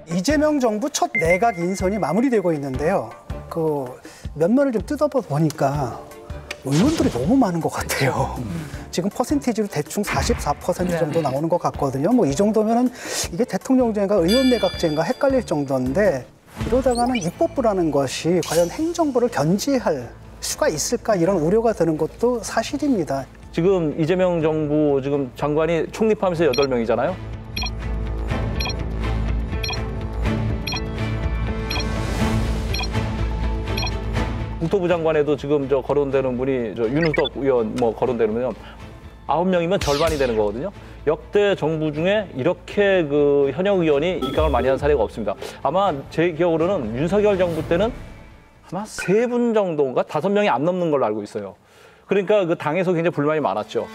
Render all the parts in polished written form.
이재명 정부 첫 내각 인선이 마무리되고 있는데요. 그 면면을 좀 뜯어보니까 의원들이 너무 많은 것 같아요. 지금 퍼센티지로 대충 44% 정도 나오는 것 같거든요. 뭐 이 정도면은 이게 대통령제인가 의원 내각제인가 헷갈릴 정도인데 이러다가는 입법부라는 것이 과연 행정부를 견제할 수가 있을까 이런 우려가 드는 것도 사실입니다. 지금 이재명 정부 지금 장관이 총립하면서 8명이잖아요. 국토부 장관에도 지금 거론되는 분이 윤우덕 의원 거론되면 9명이면 절반이 되는 거거든요. 역대 정부 중에 이렇게 그 현역 의원이 입각을 많이 한 사례가 없습니다. 아마 제 기억으로는 윤석열 정부 때는 아마 3분 정도인가 5명이 안 넘는 걸로 알고 있어요. 그러니까 그 당에서 굉장히 불만이 많았죠.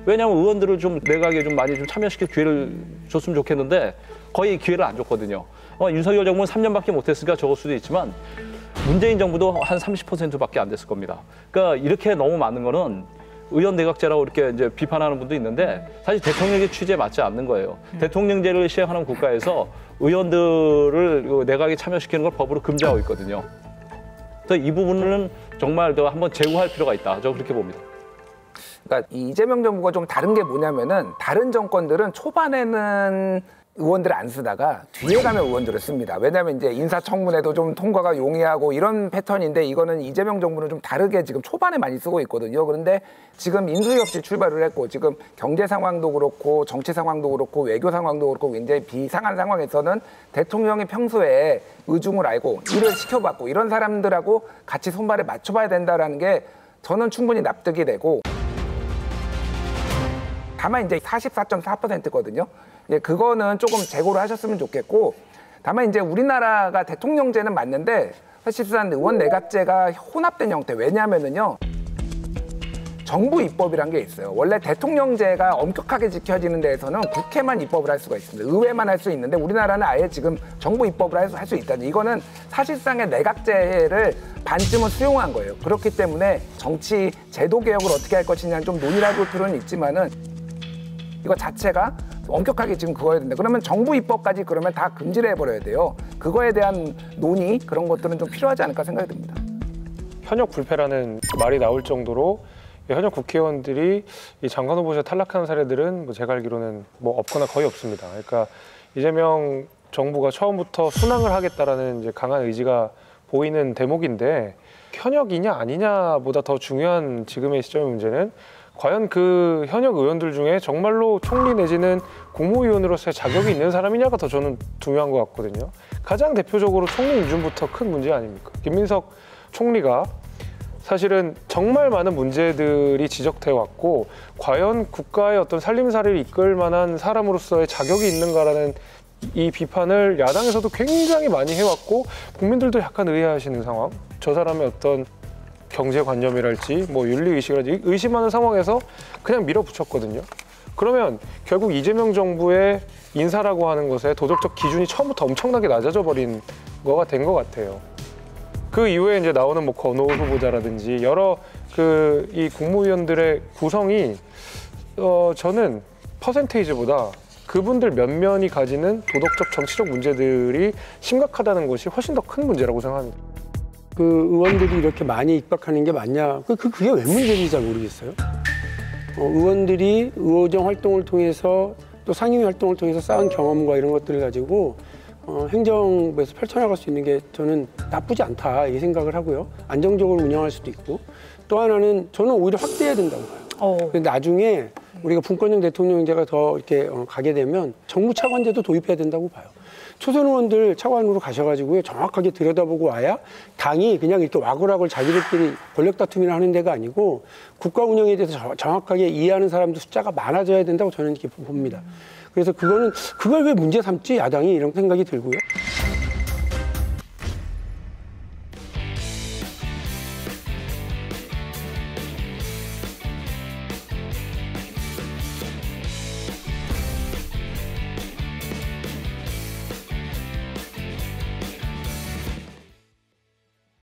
왜냐하면 의원들을 좀 내각에 좀 많이 좀 참여시킬 기회를 줬으면 좋겠는데 거의 기회를 안 줬거든요. 윤석열 정부는 3년밖에 못했으니까 적을 수도 있지만 문재인 정부도 한 30%밖에 안 됐을 겁니다. 그러니까 이렇게 너무 많은 거는 의원 내각제라고 이렇게 이제 비판하는 분도 있는데 사실 대통령의 취지에 맞지 않는 거예요. 대통령제를 시행하는 국가에서 의원들을 내각에 참여시키는 걸 법으로 금지하고 있거든요. 그래서 이 부분은 정말 더 한번 재고할 필요가 있다. 저 그렇게 봅니다. 그러니까 이 이재명 정부가 좀 다른 게 뭐냐면은 다른 정권들은 초반에는 의원들을 안 쓰다가 뒤에 가면 의원들을 씁니다. 왜냐하면 이제 인사청문회도 좀 통과가 용이하고 이런 패턴인데 이거는 이재명 정부는 좀 다르게 지금 초반에 많이 쓰고 있거든요. 그런데 지금 인수위 없이 출발을 했고 지금 경제 상황도 그렇고 정치 상황도 그렇고 외교 상황도 그렇고 굉장히 비상한 상황에서는 대통령이 평소에 의중을 알고 일을 시켜봤고 이런 사람들하고 같이 손발을 맞춰봐야 된다라는 게 저는 충분히 납득이 되고 다만 이제 44.4%거든요. 그거는 조금 재고를 하셨으면 좋겠고 다만 이제 우리나라가 대통령제는 맞는데 사실상 의원 내각제가 혼합된 형태. 왜냐하면은요. 정부 입법이란 게 있어요. 원래 대통령제가 엄격하게 지켜지는 데에서는 국회만 입법을 할 수가 있습니다. 의회만 할 수 있는데 우리나라는 아예 지금 정부 입법을 할 수 있다는 이거는 사실상의 내각제를 반쯤은 수용한 거예요. 그렇기 때문에 정치 제도 개혁을 어떻게 할 것이냐는 좀 논의를 해볼 필요는 있지만은 이거 자체가 엄격하게 지금 그거야 된다. 그러면 정부 입법까지 그러면 다 금지를 해버려야 돼요. 그거에 대한 논의 그런 것들은 좀 필요하지 않을까 생각이 듭니다. 현역 불패라는 말이 나올 정도로 현역 국회의원들이 이 장관 후보자 탈락한 사례들은 뭐 제가 알기로는 뭐 없거나 거의 없습니다. 그러니까 이재명 정부가 처음부터 순항을 하겠다라는 이제 강한 의지가 보이는 대목인데 현역이냐 아니냐보다 더 중요한 지금의 시점의 문제는 과연 그 현역 의원들 중에 정말로 총리 내지는 국무위원으로서의 자격이 있는 사람이냐가 더 저는 중요한 것 같거든요. 가장 대표적으로 총리 인준부터 큰 문제 아닙니까? 김민석 총리가 사실은 정말 많은 문제들이 지적돼 왔고 과연 국가의 어떤 살림살이를 이끌 만한 사람으로서의 자격이 있는가라는 이 비판을 야당에서도 굉장히 많이 해왔고 국민들도 약간 의아해하시는 상황. 저 사람의 어떤 경제관념이랄지 뭐 윤리의식이랄지 의심하는 상황에서 그냥 밀어붙였거든요. 그러면 결국 이재명 정부의 인사라고 하는 것에 도덕적 기준이 처음부터 엄청나게 낮아져 버린 거가 된 것 같아요. 그 이후에 이제 나오는 뭐 권오우 후보자라든지 여러 이 국무위원들의 구성이 저는 퍼센테이지보다 그분들 면면이 가지는 도덕적 정치적 문제들이 심각하다는 것이 훨씬 더 큰 문제라고 생각합니다. 그 의원들이 이렇게 많이 입각하는 게 맞냐? 그게 왜 문제인지 잘 모르겠어요. 의원들이 의호정 활동을 통해서 또 상임위 활동을 통해서 쌓은 경험과 이런 것들을 가지고 행정부에서 펼쳐나갈 수 있는 게 저는 나쁘지 않다 이 생각을 하고요. 안정적으로 운영할 수도 있고 또 하나는 저는 오히려 확대해야 된다고 봐요. 그런데 나중에 우리가 분권형 대통령제가 더 이렇게 가게 되면 정무 차관제도 도입해야 된다고 봐요. 초선 의원들 차관으로 가셔가지고요 정확하게 들여다보고 와야 당이 그냥 이렇게 와글와글 자기들끼리 권력 다툼이나 하는 데가 아니고 국가 운영에 대해서 정확하게 이해하는 사람들 숫자가 많아져야 된다고 저는 이렇게 봅니다. 그래서 그걸 왜 문제 삼지 야당이 이런 생각이 들고요.